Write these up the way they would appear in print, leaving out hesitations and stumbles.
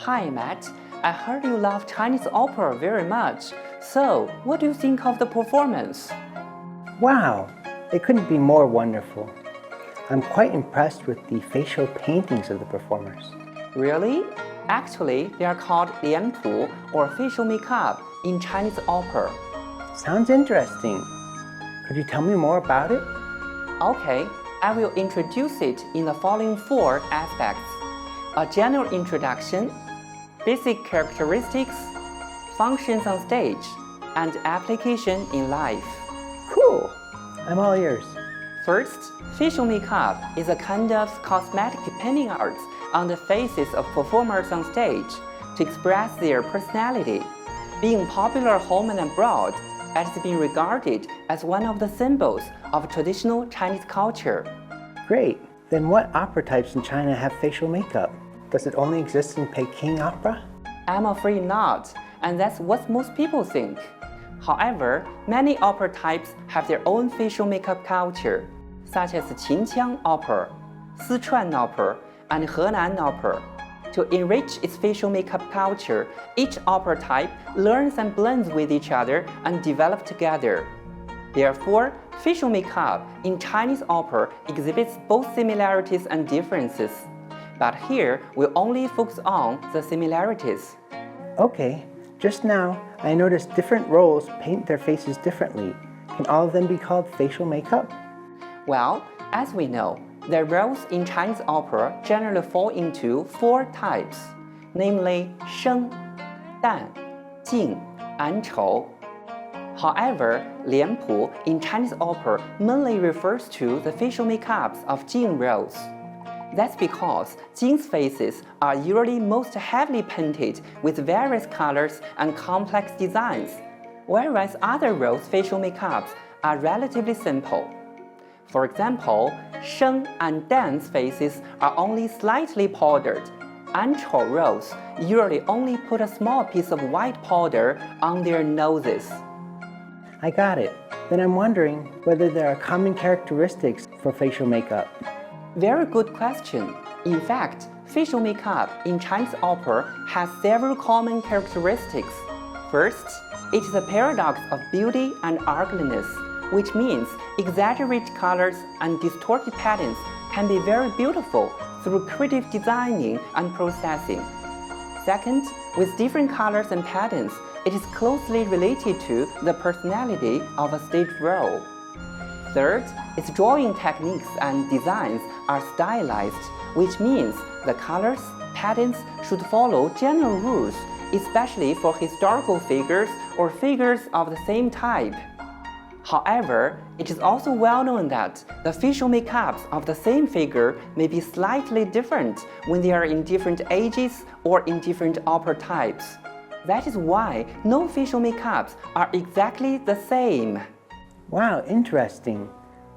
Hi, Matt. I heard you love Chinese opera very much. So, what do you think of the performance? Wow, it couldn't be more wonderful. I'm quite impressed with the facial paintings of the performers. Really? Actually, they are called 脸谱 or facial makeup in Chinese opera. Sounds interesting. Could you tell me more about it? Okay, I will introduce it in the following 4 aspects: a general introduction, basic characteristics, functions on stage, and application in life. Cool. I'm all ears. First, facial makeup is a kind of cosmetic painting art on the faces of performers on stage to express their personality. Being popular home and abroad, it has been regarded as one of the symbols of traditional Chinese culture. Great. Then what opera types in China have facial makeup? Does it only exist in Peking opera? I'm afraid not, and that's what most people think. However, many opera types have their own facial makeup culture, such as Qinqiang opera, Sichuan opera, and Henan opera. To enrich its facial makeup culture, each opera type learns and blends with each other and develops together. Therefore, facial makeup in Chinese opera exhibits both similarities and differences. But here, we'll only focus on the similarities. Okay. Just now, I noticed different roles paint their faces differently. Can all of them be called facial makeup? Well, as we know, the roles in Chinese opera generally fall into 4 types, namely 生, 旦, 静, and 丑. However, 脸谱 in Chinese opera mainly refers to the facial makeups of Jing roles. That's because Jing's faces are usually most heavily painted with various colors and complex designs, whereas other roles' facial makeups are relatively simple. For example, Sheng and Dan's faces are only slightly powdered, and Chou roles usually only put a small piece of white powder on their noses. I got it. Then I'm wondering whether there are common characteristics for facial makeup. Very good question. In fact, facial makeup in Chinese opera has several common characteristics. First, it is a paradox of beauty and ugliness, which means exaggerated colors and distorted patterns can be very beautiful through creative designing and processing. Second, with different colors and patterns, it is closely related to the personality of a stage role. Third, its drawing techniques and designs are stylized, which means the colors, patterns should follow general rules, especially for historical figures or figures of the same type. However, it is also well known that the facial makeups of the same figure may be slightly different when they are in different ages or in different opera types. That is why no facial makeups are exactly the same. Wow, interesting.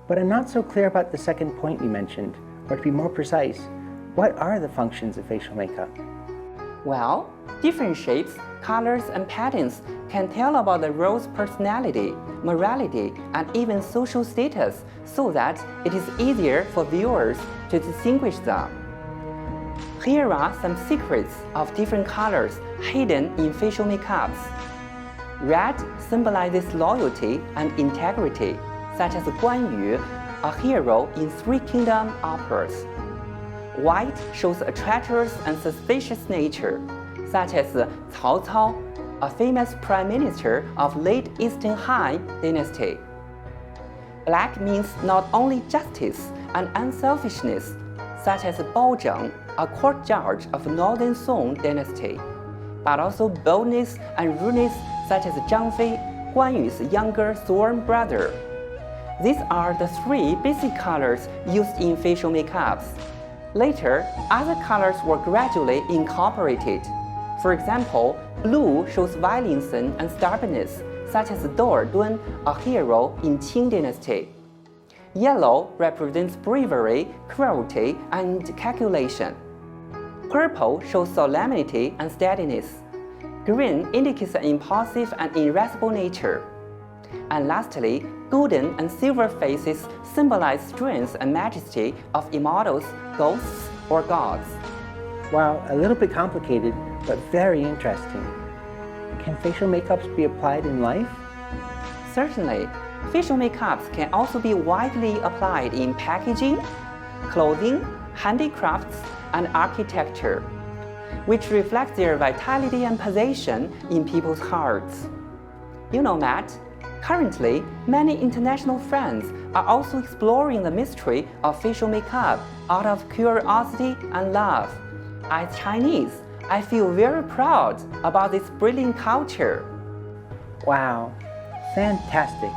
But I'm not so clear about the second point you mentioned. Or to be more precise, what are the functions of facial makeup? Well, different shapes, colors, and patterns can tell about the role's personality, morality, and even social status so that it is easier for viewers to distinguish them. Here are some secrets of different colors hidden in facial makeups. Red symbolizes loyalty and integrity, such as Guan Yu, a hero in Three Kingdom operas. White shows a treacherous and suspicious nature, such as Cao Cao, a famous prime minister of late Eastern Han Dynasty. Black means not only justice and unselfishness, such as Bao Zheng, a court judge of Northern Song Dynasty, but also boldness and rudeness, such as Zhang Fei, Guan Yu's younger sworn brother. These are the 3 basic colors used in facial makeups. Later, other colors were gradually incorporated. For example, blue shows violence and stubbornness, such as Dou Dun, a hero in Qing Dynasty. Yellow represents bravery, cruelty, and calculation. Purple shows solemnity and steadiness. Green indicates an impulsive and irascible nature. And lastly, golden and silver faces symbolize strength and majesty of immortals, ghosts, or gods. Wow, a little bit complicated, but very interesting. Can facial makeups be applied in life? Certainly, facial makeups can also be widely applied in packaging, clothing, handicrafts, and architecture, which reflects their vitality and position in people's hearts. You know, Matt, currently, many international friends are also exploring the mystery of facial makeup out of curiosity and love. As Chinese, I feel very proud about this brilliant culture. Wow, fantastic.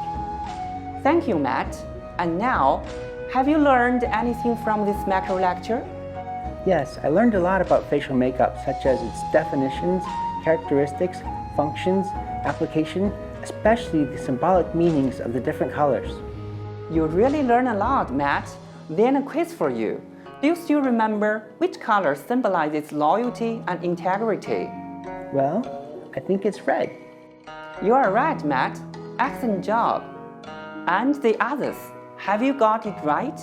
Thank you, Matt. And now, have you learned anything from this macro lecture? Yes, I learned a lot about facial makeup, such as its definitions, characteristics, functions, application, especially the symbolic meanings of the different colors. You really learned a lot, Matt. Then a quiz for you. Do you still remember which color symbolizes loyalty and integrity? Well, I think it's red. You are right, Matt. Excellent job. And the others, have you got it right?